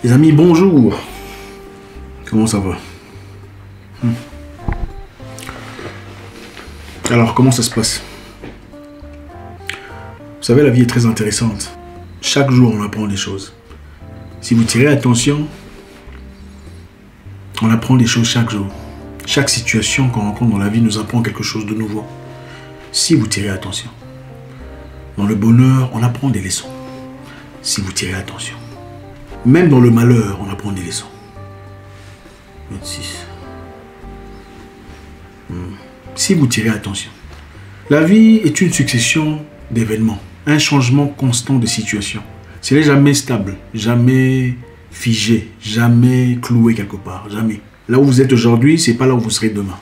Les amis, bonjour. Comment ça va? Alors, comment ça se passe? Vous savez, la vie est très intéressante. Chaque jour, on apprend des choses. Si vous tirez attention, on apprend des choses chaque jour. Chaque situation qu'on rencontre dans la vie nous apprend quelque chose de nouveau. Si vous tirez attention. Dans le bonheur, on apprend des leçons. Si vous tirez attention. Même dans le malheur, on apprend des leçons. 26. Si vous tirez attention. La vie est une succession d'événements. Un changement constant de situation. Ce n'est jamais stable, jamais figé, jamais cloué quelque part, jamais. Là où vous êtes aujourd'hui, ce n'est pas là où vous serez demain.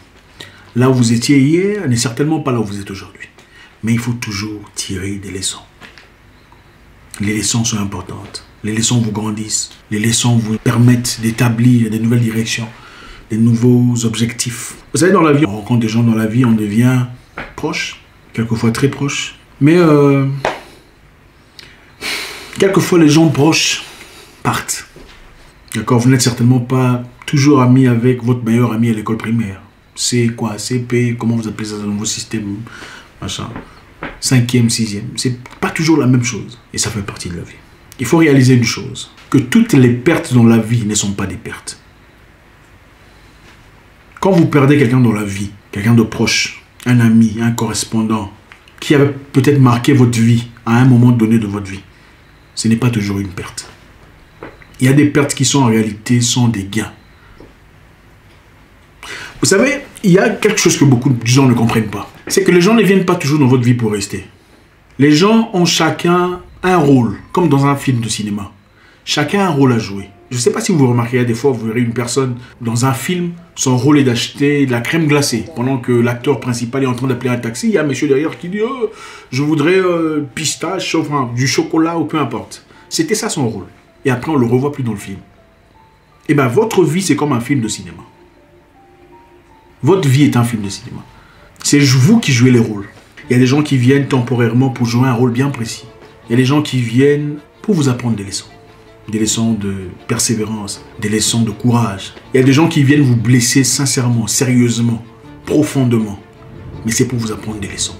Là où vous étiez hier n'est certainement pas là où vous êtes aujourd'hui. Mais il faut toujours tirer des leçons. Les leçons sont importantes. Les leçons vous grandissent. Les leçons vous permettent d'établir des nouvelles directions, des nouveaux objectifs. Vous savez, dans la vie, on rencontre des gens dans la vie, on devient proche, quelquefois très proche. Mais quelquefois, les gens proches partent. D'accord? Vous n'êtes certainement pas toujours ami avec votre meilleur ami à l'école primaire. C'est quoi? CP, comment vous appelez ça dans vos systèmes? Machin. 5e, 6e. C'est pas toujours la même chose. Et ça fait partie de la vie. Il faut réaliser une chose. Que toutes les pertes dans la vie ne sont pas des pertes. Quand vous perdez quelqu'un dans la vie, quelqu'un de proche, un ami, un correspondant, qui avait peut-être marqué votre vie à un moment donné de votre vie, ce n'est pas toujours une perte. Il y a des pertes qui sont en réalité sont des gains. Vous savez, il y a quelque chose que beaucoup de gens ne comprennent pas. C'est que les gens ne viennent pas toujours dans votre vie pour rester. Les gens ont chacun un rôle, comme dans un film de cinéma. Chacun a un rôle à jouer. Je ne sais pas si vous remarquez, des fois, vous verrez une personne dans un film, son rôle est d'acheter de la crème glacée. Pendant que l'acteur principal est en train d'appeler un taxi, il y a un monsieur derrière qui dit oh, « Je voudrais pistache, enfin, du chocolat ou peu importe. » C'était ça son rôle. Et après, on ne le revoit plus dans le film. Et bien, votre vie, c'est comme un film de cinéma. Votre vie est un film de cinéma. C'est vous qui jouez les rôles. Il y a des gens qui viennent temporairement pour jouer un rôle bien précis. Il y a des gens qui viennent pour vous apprendre des leçons. Des leçons de persévérance, des leçons de courage. Il y a des gens qui viennent vous blesser sincèrement, sérieusement, profondément. Mais c'est pour vous apprendre des leçons.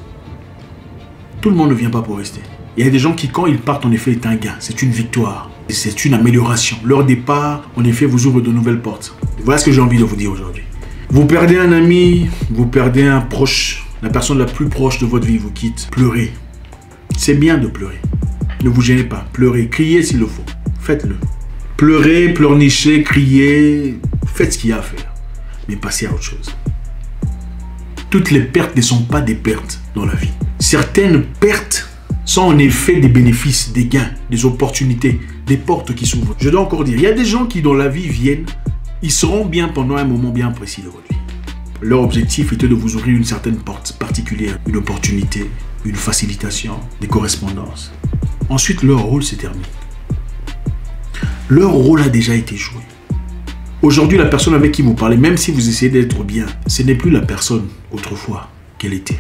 Tout le monde ne vient pas pour rester. Il y a des gens qui, quand ils partent, en effet, c'est un gain, c'est une victoire, c'est une amélioration. Leur départ, en effet, vous ouvre de nouvelles portes. Voilà ce que j'ai envie de vous dire aujourd'hui. Vous perdez un ami, vous perdez un proche, la personne la plus proche de votre vie vous quitte. Pleurez. C'est bien de pleurer. Ne vous gênez pas. Pleurez, criez s'il le faut. Faites-le. Pleurez, pleurnichez, criez. Faites ce qu'il y a à faire. Mais passez à autre chose. Toutes les pertes ne sont pas des pertes dans la vie. Certaines pertes sont en effet des bénéfices, des gains, des opportunités, des portes qui s'ouvrent. Je dois encore dire, il y a des gens qui dans la vie viennent, ils seront bien pendant un moment bien précis de votre vie. Leur objectif était de vous ouvrir une certaine porte particulière, une opportunité, une facilitation, des correspondances. Ensuite, leur rôle se termine. Leur rôle a déjà été joué. Aujourd'hui, la personne avec qui vous parlez, même si vous essayez d'être bien, ce n'est plus la personne autrefois qu'elle était.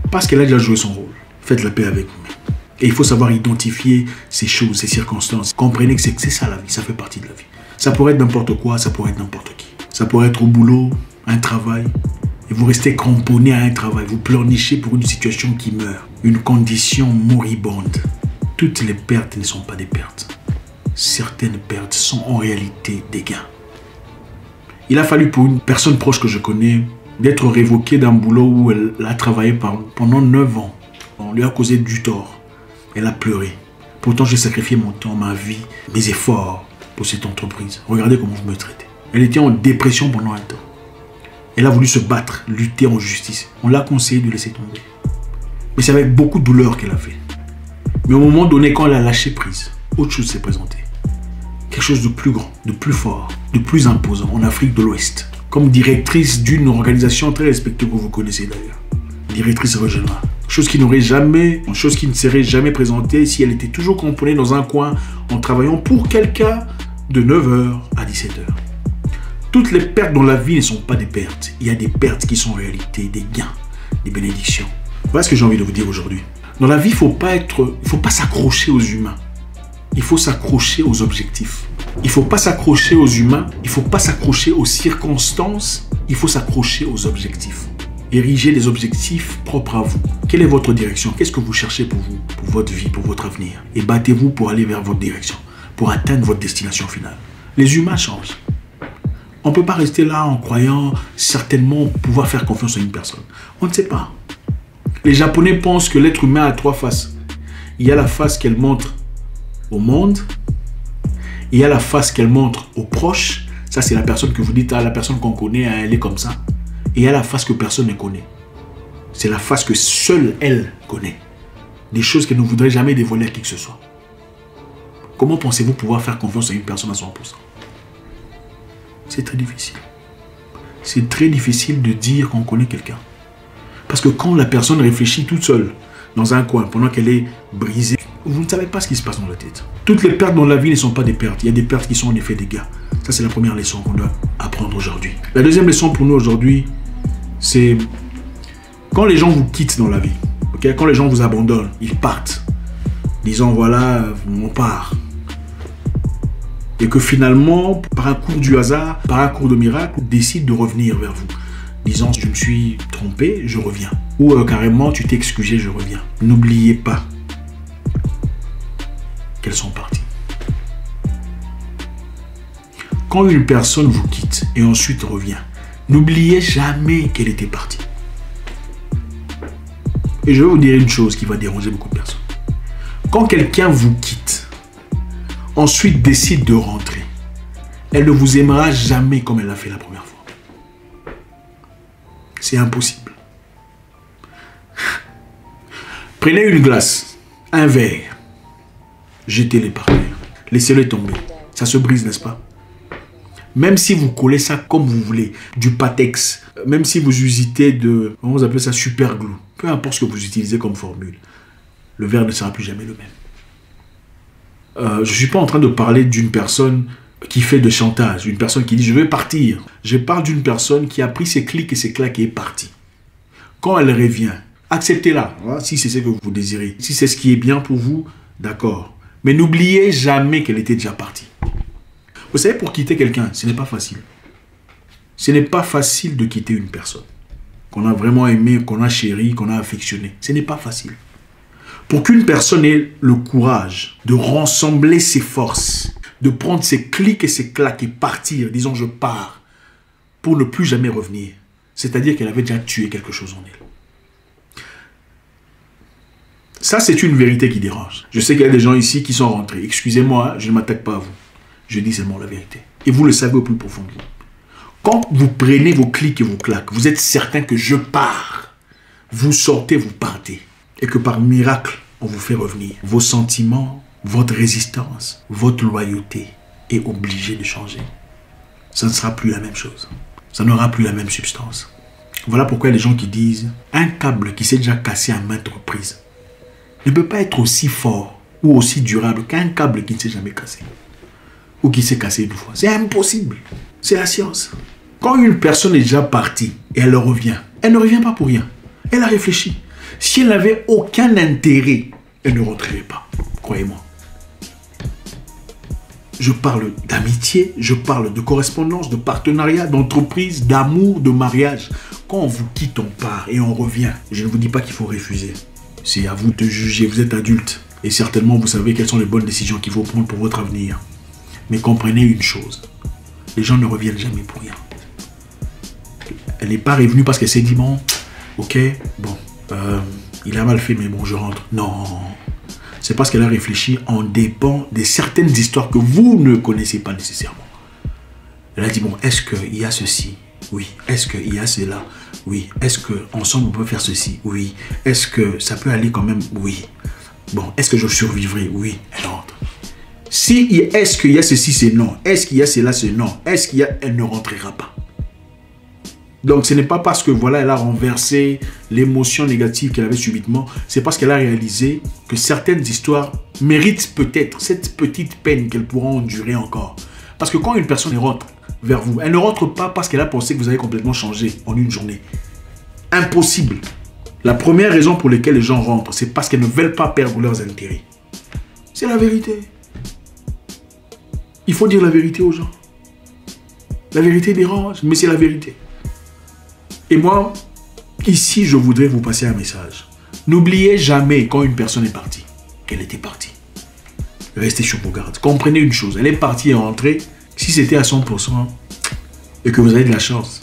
Parce qu'elle a déjà joué son rôle. Faites la paix avec vous-même. Et il faut savoir identifier ces choses, ces circonstances. Comprenez que c'est ça la vie, ça fait partie de la vie. Ça pourrait être n'importe quoi, ça pourrait être n'importe qui. Ça pourrait être au boulot, un travail. Et vous restez cramponné à un travail. Vous pleurnichez pour une situation qui meurt. Une condition moribonde. Toutes les pertes ne sont pas des pertes. Certaines pertes sont en réalité des gains. Il a fallu pour une personne proche que je connais d'être révoquée d'un boulot où elle a travaillé pendant 9 ans. On lui a causé du tort. Elle a pleuré. Pourtant, j'ai sacrifié mon temps, ma vie, mes efforts pour cette entreprise. Regardez comment vous me traitez. Elle était en dépression pendant un temps. Elle a voulu se battre, lutter en justice. On l'a conseillé de laisser tomber. Mais c'est avec beaucoup de douleur qu'elle a fait. Mais au moment donné, quand elle a lâché prise, autre chose s'est présentée. Quelque chose de plus grand, de plus fort, de plus imposant en Afrique de l'Ouest. Comme directrice d'une organisation très respectée que vous connaissez d'ailleurs. Directrice régionale. Chose qui n'aurait jamais, chose qui ne serait jamais présentée si elle était toujours cramponnée dans un coin en travaillant pour quelqu'un de 9h à 17h. Toutes les pertes dans la vie ne sont pas des pertes. Il y a des pertes qui sont en réalité des gains, des bénédictions. Voilà ce que j'ai envie de vous dire aujourd'hui. Dans la vie, il ne faut pas s'accrocher aux humains. Il faut s'accrocher aux objectifs. Il ne faut pas s'accrocher aux humains, il ne faut pas s'accrocher aux circonstances, il faut s'accrocher aux objectifs. Érigez des objectifs propres à vous. Quelle est votre direction? Qu'est-ce que vous cherchez pour vous, pour votre vie, pour votre avenir? Et battez-vous pour aller vers votre direction, pour atteindre votre destination finale. Les humains changent. On ne peut pas rester là en croyant certainement pouvoir faire confiance à une personne. On ne sait pas. Les Japonais pensent que l'être humain a 3 faces. Il y a la face qu'elle montre au monde. Il y a la face qu'elle montre aux proches. Ça, c'est la personne que vous dites, ah, la personne qu'on connaît, elle est comme ça. Et il y a la face que personne ne connaît. C'est la face que seule elle connaît. Des choses qu'elle ne voudrait jamais dévoiler à qui que ce soit. Comment pensez-vous pouvoir faire confiance à une personne à 100%? C'est très difficile. C'est très difficile de dire qu'on connaît quelqu'un. Parce que quand la personne réfléchit toute seule, dans un coin, pendant qu'elle est brisée, vous ne savez pas ce qui se passe dans la tête. Toutes les pertes dans la vie ne sont pas des pertes. Il y a des pertes qui sont en effet des dégâts. Ça, c'est la première leçon qu'on doit apprendre aujourd'hui. La deuxième leçon pour nous aujourd'hui, c'est quand les gens vous quittent dans la vie, okay? Quand les gens vous abandonnent, ils partent, disant voilà, on part. Et que finalement, par un cours du hasard, par un cours de miracle, décide de revenir vers vous. Disant, je me suis trompé, je reviens. Ou carrément, tu t'es excusé, je reviens. N'oubliez pas qu'elles sont parties. Quand une personne vous quitte et ensuite revient, n'oubliez jamais qu'elle était partie. Et je vais vous dire une chose qui va déranger beaucoup de personnes. Quand quelqu'un vous quitte, ensuite décide de rentrer, elle ne vous aimera jamais comme elle l'a fait la première fois. C'est impossible. Prenez une glace, un verre, jetez-les par terre, laissez-le tomber. Ça se brise, n'est-ce pas? Même si vous collez ça comme vous voulez, du Patex, même si vous usitez de, comment vous appelez ça, super glue, peu importe ce que vous utilisez comme formule, le verre ne sera plus jamais le même. Je ne suis pas en train de parler d'une personne qui fait de chantage, une personne qui dit je vais partir. Je parle d'une personne qui a pris ses clics et ses claques et est partie. Quand elle revient, acceptez-la, hein, si c'est ce que vous désirez. Si c'est ce qui est bien pour vous, d'accord. Mais n'oubliez jamais qu'elle était déjà partie. Vous savez, pour quitter quelqu'un, ce n'est pas facile. Ce n'est pas facile de quitter une personne qu'on a vraiment aimé, qu'on a chéri, qu'on a affectionné. Ce n'est pas facile. Pour qu'une personne ait le courage de rassembler ses forces, de prendre ses clics et ses claques et partir, disons je pars, pour ne plus jamais revenir, c'est-à-dire qu'elle avait déjà tué quelque chose en elle. Ça, c'est une vérité qui dérange. Je sais qu'il y a des gens ici qui sont rentrés. Excusez-moi, je ne m'attaque pas à vous. Je dis seulement la vérité. Et vous le savez au plus profond. Quand vous prenez vos clics et vos claques, vous êtes certain que je pars. Vous sortez, vous partez. Et que par miracle, on vous fait revenir. Vos sentiments, votre résistance, votre loyauté est obligée de changer. Ça ne sera plus la même chose. Ça n'aura plus la même substance. Voilà pourquoi les gens qui disent un câble qui s'est déjà cassé à maintes reprises ne peut pas être aussi fort ou aussi durable qu'un câble qui ne s'est jamais cassé. Ou qui s'est cassé une fois. C'est impossible. C'est la science. Quand une personne est déjà partie et elle revient, elle ne revient pas pour rien. Elle a réfléchi. Si elle n'avait aucun intérêt, elle ne rentrerait pas. Croyez-moi. Je parle d'amitié, je parle de correspondance, de partenariat, d'entreprise, d'amour, de mariage. Quand on vous quitte, on part et on revient. Je ne vous dis pas qu'il faut refuser. C'est à vous de juger. Vous êtes adulte. Et certainement, vous savez quelles sont les bonnes décisions qu'il faut prendre pour votre avenir. Mais comprenez une chose. Les gens ne reviennent jamais pour rien. Elle n'est pas revenue parce qu'elle s'est dit, bon, ok, bon, il a mal fait, mais bon, je rentre. Non. C'est parce qu'elle a réfléchi en dépend de certaines histoires que vous ne connaissez pas nécessairement. Elle a dit, bon, est-ce qu'il y a ceci? Oui. Est-ce qu'il y a cela? Oui. Est-ce qu'ensemble on peut faire ceci? Oui. Est-ce que ça peut aller quand même? Oui. Bon, est-ce que je survivrai? Oui. Elle rentre. Si est-ce qu'il y a ceci, c'est non. Est-ce qu'il y a cela, c'est non. Est-ce qu'il y a... Elle ne rentrera pas. Donc, ce n'est pas parce que, voilà, elle a renversé l'émotion négative qu'elle avait subitement. C'est parce qu'elle a réalisé que certaines histoires méritent peut-être cette petite peine qu'elle pourra endurer encore. Parce que quand une personne rentre vers vous, elle ne rentre pas parce qu'elle a pensé que vous avez complètement changé en une journée. Impossible. La première raison pour laquelle les gens rentrent, c'est parce qu'elles ne veulent pas perdre leurs intérêts. C'est la vérité. Il faut dire la vérité aux gens. La vérité dérange, mais c'est la vérité. Et moi, ici, je voudrais vous passer un message. N'oubliez jamais quand une personne est partie, qu'elle était partie. Restez sur vos gardes. Comprenez une chose, elle est partie et rentrée. Si c'était à 100% et que vous avez de la chance,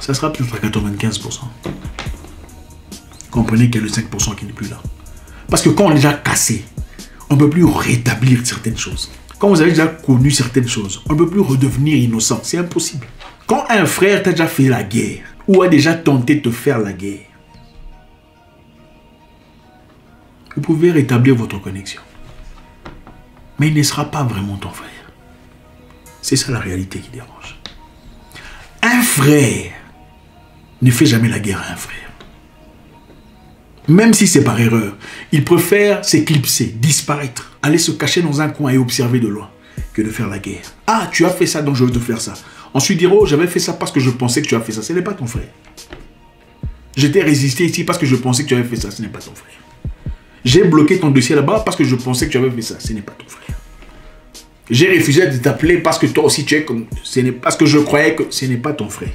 ça sera peut-être à 95%. Comprenez qu'il y a le 5% qui n'est plus là. Parce que quand on est déjà cassé, on ne peut plus rétablir certaines choses. Quand vous avez déjà connu certaines choses, on ne peut plus redevenir innocent. C'est impossible. Quand un frère t'a déjà fait la guerre, ou a déjà tenté de te faire la guerre, vous pouvez rétablir votre connexion. Mais il ne sera pas vraiment ton frère. C'est ça la réalité qui dérange. Un frère ne fait jamais la guerre à un frère. Même si c'est par erreur, il préfère s'éclipser, disparaître, aller se cacher dans un coin et observer de loin que de faire la guerre. Ah, tu as fait ça, donc je veux te faire ça. Ensuite dire, oh, j'avais fait ça parce que je pensais que tu as fait ça. Ce n'est pas ton frère. J'étais résisté ici parce que je pensais que tu avais fait ça. Ce n'est pas ton frère. J'ai bloqué ton dossier là-bas parce que je pensais que tu avais fait ça. Ce n'est pas ton frère. J'ai refusé de t'appeler parce que toi aussi tu es comme... Parce que je croyais que ce n'est pas ton frère.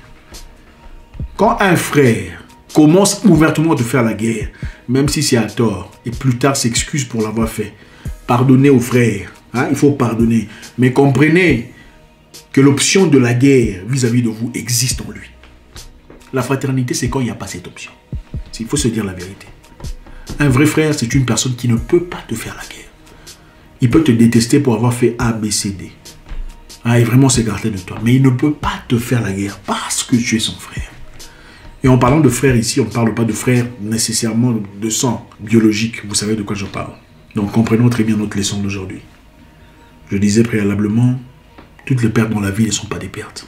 Quand un frère commence ouvertement à te faire la guerre, même si c'est à tort, et plus tard s'excuse pour l'avoir fait, pardonnez aux frères. Hein, il faut pardonner. Mais comprenez que l'option de la guerre vis-à-vis de vous existe en lui. La fraternité, c'est quand il n'y a pas cette option. Il faut se dire la vérité. Un vrai frère, c'est une personne qui ne peut pas te faire la guerre. Il peut te détester pour avoir fait A, B, C, D. Ah, et vraiment s'écarter de toi. Mais il ne peut pas te faire la guerre parce que tu es son frère. Et en parlant de frère ici, on ne parle pas de frère nécessairement de sang biologique. Vous savez de quoi je parle. Donc comprenons très bien notre leçon d'aujourd'hui. Je disais préalablement, toutes les pertes dans la vie ne sont pas des pertes.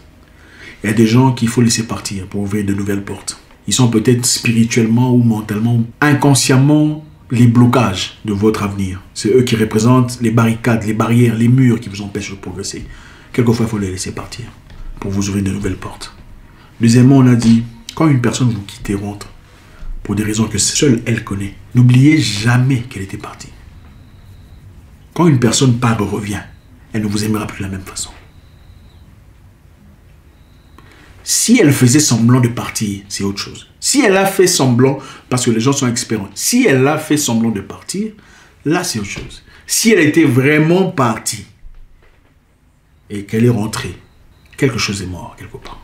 Il y a des gens qu'il faut laisser partir pour ouvrir de nouvelles portes. Ils sont peut-être spirituellement ou mentalement, inconsciemment, les blocages de votre avenir. C'est eux qui représentent les barricades, les barrières, les murs qui vous empêchent de progresser. Quelquefois, il faut les laisser partir pour vous ouvrir de nouvelles portes. Deuxièmement, on a dit, quand une personne vous quitte et rentre, pour des raisons que seule elle connaît, n'oubliez jamais qu'elle était partie. Quand une personne part et revient, elle ne vous aimera plus de la même façon. Si elle faisait semblant de partir, c'est autre chose. Si elle a fait semblant, parce que les gens sont expérimentés, si elle a fait semblant de partir, là c'est autre chose. Si elle était vraiment partie et qu'elle est rentrée, quelque chose est mort quelque part.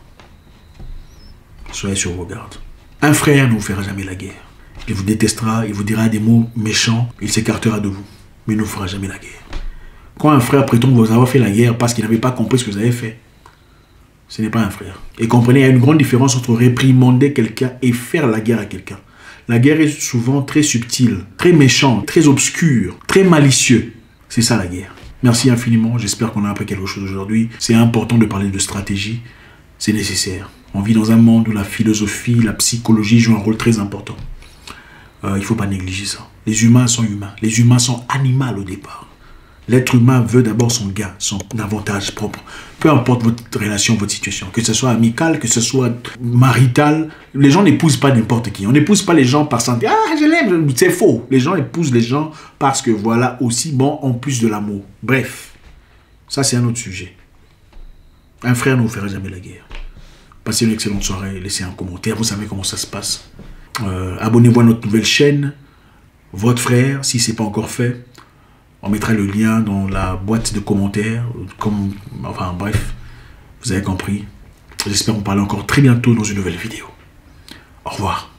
Soyez sur vos gardes. Un frère ne vous fera jamais la guerre. Il vous détestera, il vous dira des mots méchants, il s'écartera de vous, mais il ne vous fera jamais la guerre. Quand un frère prétend vous avoir fait la guerre parce qu'il n'avait pas compris ce que vous avez fait, ce n'est pas un frère. Et comprenez, il y a une grande différence entre réprimander quelqu'un et faire la guerre à quelqu'un. La guerre est souvent très subtile, très méchante, très obscure, très malicieux. C'est ça la guerre. Merci infiniment, j'espère qu'on a appris quelque chose aujourd'hui. C'est important de parler de stratégie, c'est nécessaire. On vit dans un monde où la philosophie, la psychologie jouent un rôle très important. Il ne faut pas négliger ça. Les humains sont humains, les humains sont animaux au départ. L'être humain veut d'abord son gain, son avantage propre. Peu importe votre relation, votre situation, que ce soit amicale, que ce soit maritale, les gens n'épousent pas n'importe qui. On n'épouse pas les gens par santé. Ah, je l'aime, c'est faux. Les gens épousent les gens parce que voilà aussi bon en plus de l'amour. Bref, ça c'est un autre sujet. Un frère ne vous fera jamais la guerre. Passez une excellente soirée, laissez un commentaire, vous savez comment ça se passe. Abonnez-vous à notre nouvelle chaîne, votre frère, si ce n'est pas encore fait. On mettra le lien dans la boîte de commentaires. Enfin bref, vous avez compris. J'espère vous parler encore très bientôt dans une nouvelle vidéo. Au revoir.